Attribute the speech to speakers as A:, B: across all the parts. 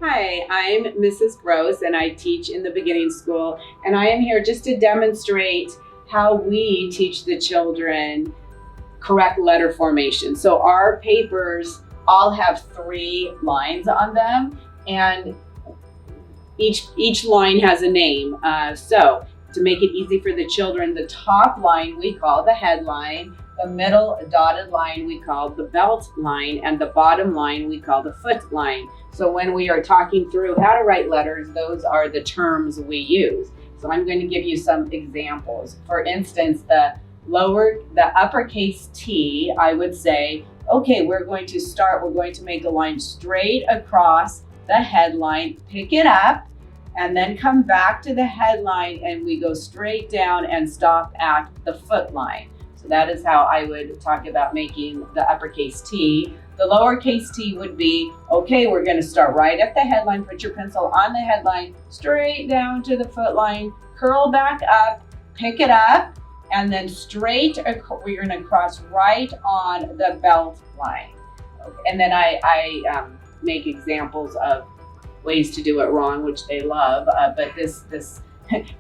A: Hi, I'm Mrs. Gross and I teach in the beginning school, and I am here just to demonstrate how we teach the children correct letter formation. So our papers all have 3 lines on them, and each line has a name. So to make it easy for the children, the top line we call the headline, the middle dotted line we call the belt line, and the bottom line we call the foot line. So when we are talking through how to write letters, those are the terms we use. So I'm going to give you some examples. For instance, the uppercase T, I would say, okay, we're going to make a line straight across the headline, pick it up, and then come back to the headline, and we go straight down and stop at the foot line. So that is how I would talk about making the uppercase T. The lowercase t would be, okay, we're going to start right at the headline, put your pencil on the headline, straight down to the foot line, curl back up, pick it up, and then we're going to cross right on the belt line. Okay. And then I make examples of ways to do it wrong, which they love, but this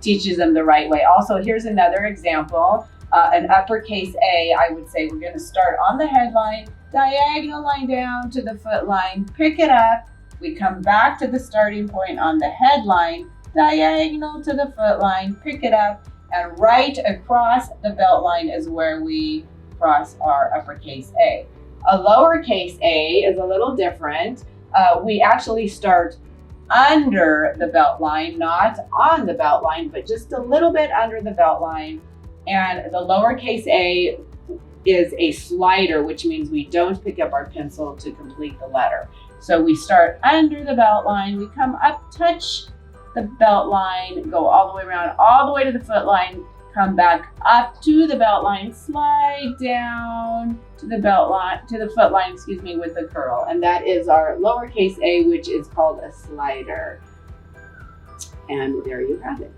A: teaches them the right way. Also, here's another example. An uppercase A, I would say we're going to start on the headline, diagonal line down to the foot line, pick it up. We come back to the starting point on the headline, diagonal to the foot line, pick it up, and right across the belt line is where we cross our uppercase A. A lowercase a is a little different. We actually start under the belt line, not on the belt line, but just a little bit under the belt line. And the lowercase a is a slider, which means we don't pick up our pencil to complete the letter. So we start under the belt line, we come up, touch the belt line, go all the way around, all the way to the foot line, come back up to the belt line, slide down to the belt line, to the foot line, with the curl. And that is our lowercase a, which is called a slider. And there you have it.